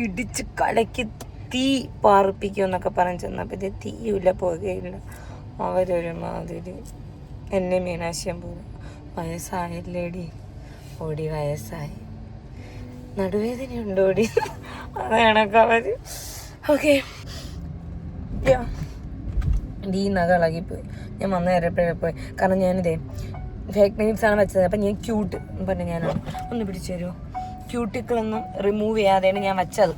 ഇടിച്ച് കലക്കി തീ പാർപ്പിക്കുമെന്നൊക്കെ പറഞ്ഞ് ചെന്നപ്പോൾ ഇത് തീയില്ല പുകയില്ല. അവരൊരു മാതിരി എന്നെ മീനാശയം പോലും വയസ്സായില്ലേടി ഓടി വയസ്സായി നടുവേദനയുണ്ട് ഓടി അതാണൊക്കെ അവർ ഓക്കെ. ഈ നഖ ഇളകിപ്പോയി. ഞാൻ വന്നു കയറിയപ്പോഴേ പോയി. കാരണം ഞാനിതേ ഫേക്ക് നെയിൽസാണ് വെച്ചത്. അപ്പം ഞാൻ ക്യൂട്ട് പറഞ്ഞ് ഞാനാണ് ഒന്ന് പിടിച്ചു തരുമോ. ക്യൂട്ടിക്കിളൊന്നും റിമൂവ് ചെയ്യാതെയാണ് ഞാൻ വെച്ചത്.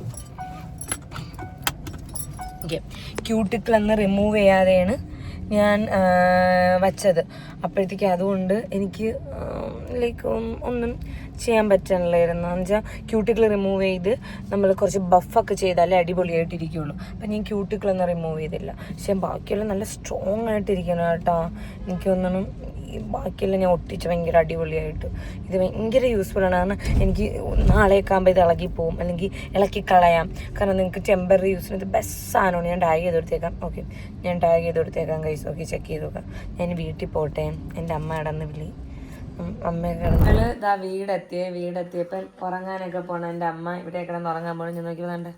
ഓക്കെ, ക്യൂട്ടിക്കിളൊന്നും റിമൂവ് ചെയ്യാതെയാണ് ഞാൻ വച്ചത്. അപ്പോഴത്തേക്ക് അതുകൊണ്ട് എനിക്ക് ലൈക്ക് ഒന്നും ചെയ്യാൻ പറ്റണില്ലായിരുന്നു. എന്ന് വെച്ചാൽ ക്യൂട്ടിക്കിൾ റിമൂവ് ചെയ്ത് നമ്മൾ കുറച്ച് ബഫൊക്കെ ചെയ്താലേ അടിപൊളിയായിട്ടിരിക്കുകയുള്ളൂ. അപ്പം ഞാൻ ക്യൂട്ടിക്കിളൊന്നും റിമൂവ് ചെയ്തില്ല. പക്ഷെ ബാക്കിയെല്ലാം നല്ല സ്ട്രോങ് ആയിട്ടിരിക്കണം കേട്ടോ. എനിക്കൊന്നും ബാക്കിയെല്ലാം ഞാൻ ഒട്ടിച്ച് ഭയങ്കര അടിപൊളിയായിട്ട്. ഇത് ഭയങ്കര യൂസ്ഫുള്ളാണ്. കാരണം എനിക്ക് നാളെയൊക്കെ ആകുമ്പോൾ ഇത് ഇളകിപ്പോവും, അല്ലെങ്കിൽ ഇളക്കി കളയാം. കാരണം നിങ്ങൾക്ക് ടെമ്പററി യൂസിന് ഇത് ബെസ്റ്റ് സാധനമാണ്. ഞാൻ ടാഗ് ചെയ്ത് കൊടുത്തേക്കാം. ഓക്കെ, ഞാൻ ടാഗ് ചെയ്ത് കൊടുത്തേക്കാം കൈസ്. ഓക്കെ, ചെക്ക് ചെയ്ത് നോക്കാം. ഞാൻ വീട്ടിൽ പോട്ടെ, എൻ്റെ അമ്മ കിടന്ന് വിളി. അമ്മയൊക്കെ കിടന്ന് ഇതാ വീടെത്തിയപ്പം ഉറങ്ങാനൊക്കെ പോകണം. എൻ്റെ അമ്മ ഇവിടെ കിടന്ന് ഉറങ്ങാൻ പോകണം. ഞാൻ നോക്കിയതാണ്ട്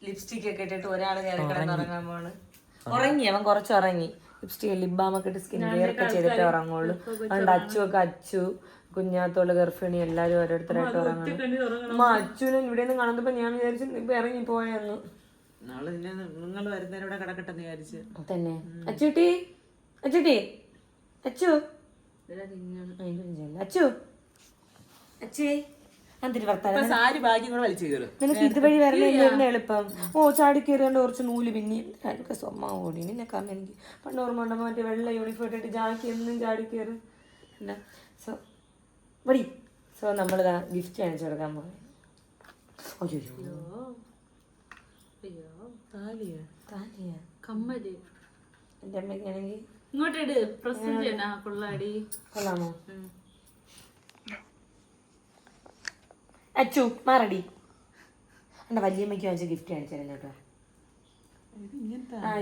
ലിപ്സ്റ്റിക് ഒക്കെ ഇട്ടിട്ട് ഒരാൾ കയറി കിടന്ന് ഉറങ്ങാൻ പോണ്. ഉറങ്ങി, അവൻ കുറച്ച് ഉറങ്ങി. ലിപ്സ്റ്റിക് ലിബാമൊക്കെ ഇട്ട് സ്കിൻ കെയർ ഒക്കെ ചെയ്തിട്ടേ ഉറങ്ങുള്ളൂ. അതുകൊണ്ട് അച്ചു കുഞ്ഞാത്തോള് ഗർഭിണി എല്ലാരും ഓരോരുത്തരായിട്ട് ഉറങ്ങണം. അച്ചുവിനെ ഇവിടെ നിന്ന് കാണുന്നപ്പോ ഞാൻ വിചാരിച്ചു ഇപ്പൊ ഇറങ്ങി പോയെന്ന്. നിങ്ങൾ വരുന്നതിലൂടെ കിടക്കട്ടെന്ന് വിചാരിച്ചു തന്നെ. അച്ചുട്ടി അച്ചുട്ടി അച്ചു അച്ചു അച്ചേ എന്തിരി വർത്താനം. സാരി ബാഗും കൂടെ വലിച്ചു കയറും. നിനക്ക് ഇതുവഴി വരണ എളുപ്പം. ചാടി കയറിയാണ്ട് കുറച്ച് നൂല് പിന്നെ എനിക്ക് സ്വമ്മ ഓടി. നിന്നെ കാരണം എനിക്ക് പണ്ട് ഓർമ്മ ഉണ്ടോ മറ്റേ വെള്ള യൂണിഫോം ഇട്ടിട്ട് ജാക്കി എന്നും ചാടി കയറും. എന്താ സോ വടി. സോ നമ്മളിതാ ഗിഫ്റ്റ് കാണിച്ചു കൊടുക്കാൻ പോകും. എൻ്റെ അമ്മയ്ക്കാണെങ്കിൽ കൊള്ളാമോ? അച്ചു മാറടി. എൻ്റെ വല്യമ്മയ്ക്ക് വാങ്ങിച്ച ഗിഫ്റ്റ് കാണിച്ചായിരുന്നു കേട്ടോ.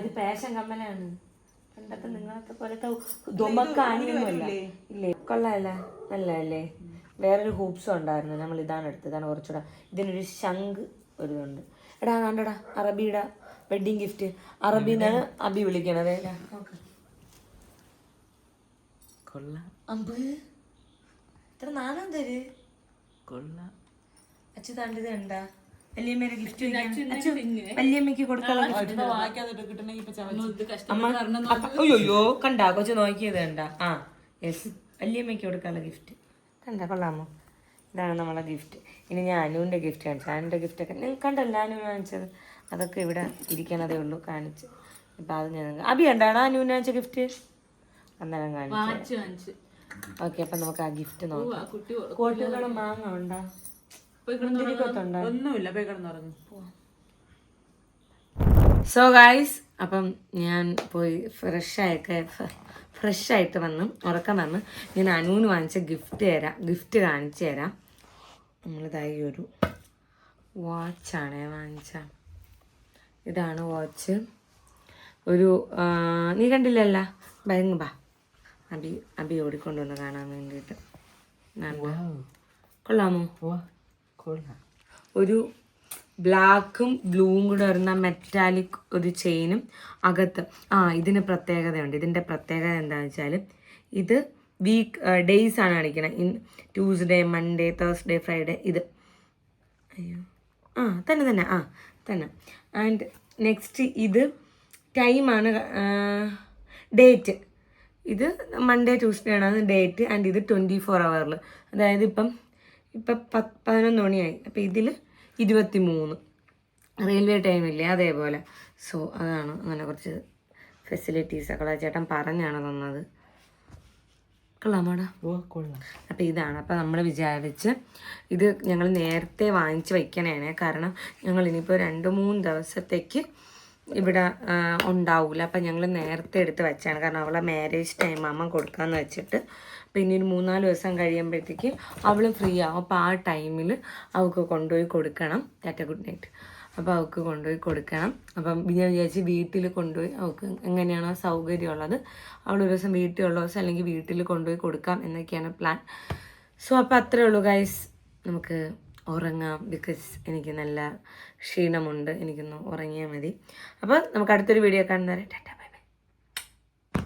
ഇത് പാഷൻ കമ്മലാണ്. പണ്ടത്തെ നിങ്ങളൊക്കെ പോലത്തെ ദുമക്കാണിയൊന്നുമല്ല. ഇല്ലേ, കൊള്ളാമല്ല, നല്ലതല്ലേ. വേറൊരു ഹൂപ്സും ഉണ്ടായിരുന്നു. നമ്മൾ ഇതാണ് എടുത്തത്. ഇതാണ് കുറച്ചുകൂടെ. ഇതിനൊരു ശംഖ് ഒരു ഇതുണ്ട്. എടാ കണ്ടടാ, അറബിയുടെ വെഡിങ് ഗിഫ്റ്റ്. അറബിന്നാണ് അബി വിളിക്കണത്. അമ്പ് ഇത്ര നാണം തര്. അച്ചു താണ്ടത് കണ്ടാ വല്യമ്മേരെ ഗിഫ്റ്റ്. വല്യമ്മക്ക് കൊടുക്കാനുള്ള അയ്യോ കണ്ടാ കൊച്ചു നോക്കിയത് കണ്ടാ. ആ യെസ്, വല്യമ്മയ്ക്ക് കൊടുക്കാനുള്ള ഗിഫ്റ്റ് കണ്ടാ. കൊള്ളാമോ? ഇതാണ് നമ്മളെ ഗിഫ്റ്റ്. ഇനി ഞാൻ അനുവിൻ്റെ ഗിഫ്റ്റ് കാണിച്ചു. അനുവിൻ്റെ ഗിഫ്റ്റൊക്കെ നിങ്ങൾ കണ്ടല്ലോ. അനു വാങ്ങിച്ചത് അതൊക്കെ ഇവിടെ ഇരിക്കണതേ ഉള്ളൂ കാണിച്ച്. ഇപ്പം അത് ഞാൻ അബി കണ്ടാണോ അനുവിന് വാങ്ങിച്ച ഗിഫ്റ്റ്? അന്നേരം കാണിച്ചു. ഓക്കെ, അപ്പം നമുക്ക് ആ ഗിഫ്റ്റ് നോക്കാം. കോട്ടുകളും മാങ്ങ ഉണ്ടാ ഒന്നുമില്ല, പോയി കിടന്നുറങ്ങും. സോ ഗൈസ്, അപ്പം ഞാൻ പോയി ഫ്രഷായിട്ട് വന്ന് ഉറക്കം വന്ന് ഞാൻ അനുവിന് വാങ്ങിച്ച ഗിഫ്റ്റ് കാണിച്ചു തരാം. നമ്മളിതായി ഒരു വാച്ചാണ് വാങ്ങിച്ച. ഇതാണ് വാച്ച്. ഒരു നീ കണ്ടില്ലല്ല, ഭയങ്കര ബാ അബി ഓടിക്കൊണ്ടുവന്ന് കാണാൻ വേണ്ടിയിട്ട്. കൊള്ളാമോ? ഒരു ബ്ലാക്കും ബ്ലൂവും കൂടെ വരുന്ന മെറ്റാലിക് ഒരു ചെയിനും അകത്ത്. ഇതിന് പ്രത്യേകതയുണ്ട്. ഇതിൻ്റെ പ്രത്യേകത എന്താണെന്ന് വെച്ചാൽ ഇത് ഡേയ്സ് ആണ് കാണിക്കണം. Tuesday, Monday, Thursday, Friday. ഇത് തന്നെ. ആൻഡ് നെക്സ്റ്റ് ഇത് ടൈമാണ്, ഡേറ്റ്. ഇത് മൺഡേ ട്യൂസ്ഡേ ആണ് ഡേറ്റ്. ആൻഡ് ഇത് 24 hours. അതായത് ഇപ്പം 11 മണിയായി. അപ്പം ഇതിൽ 23 റെയിൽവേ ടൈമില്ലേ, അതേപോലെ. സോ അതാണ് അങ്ങനെ കുറച്ച് ഫെസിലിറ്റീസൊക്കെ ചേട്ടൻ പറഞ്ഞാണ് തന്നത്. കൊള്ളാമോടാ? അപ്പം ഇതാണ്. അപ്പം നമ്മൾ വിചാരിച്ച് ഇത് ഞങ്ങൾ നേരത്തെ വാങ്ങിച്ച് വയ്ക്കണേനെ. കാരണം ഞങ്ങൾ ഇനിയിപ്പോൾ 2-3 ദിവസത്തേക്ക് ഇവിടെ ഉണ്ടാവില്ല. അപ്പം ഞങ്ങൾ നേരത്തെ എടുത്ത് വെച്ചാണ്. കാരണം അവളെ മാരേജ് ടൈം അമ്മ കൊടുക്കാമെന്ന് വെച്ചിട്ട്. പിന്നെ ഒരു 3-4 ദിവസം കഴിയുമ്പോഴത്തേക്ക് അവളും ഫ്രീ ആവും. അപ്പോൾ ആ ടൈമിൽ അവൾക്ക് കൊണ്ടുപോയി കൊടുക്കണം. Good night. അപ്പോൾ അവൾക്ക് കൊണ്ടുപോയി കൊടുക്കണം. അപ്പം ഞാൻ വിചാരിച്ച് വീട്ടിൽ കൊണ്ടുപോയി അവൾക്ക് എങ്ങനെയാണോ സൗകര്യമുള്ളത് അവളൊരു ദിവസം വീട്ടിലുള്ള ദിവസം അല്ലെങ്കിൽ വീട്ടിൽ കൊണ്ടുപോയി കൊടുക്കാം എന്നൊക്കെയാണ് പ്ലാൻ. സോ അപ്പോൾ അത്രേ ഉള്ളൂ ഗൈസ്. നമുക്ക് ഉറങ്ങാം. ബിക്കോസ് എനിക്ക് നല്ല ക്ഷീണമുണ്ട്. എനിക്കൊന്ന് ഉറങ്ങിയാൽ മതി. അപ്പോൾ നമുക്ക് അടുത്തൊരു വീഡിയോ കാണുന്നവരെ ടാറ്റ.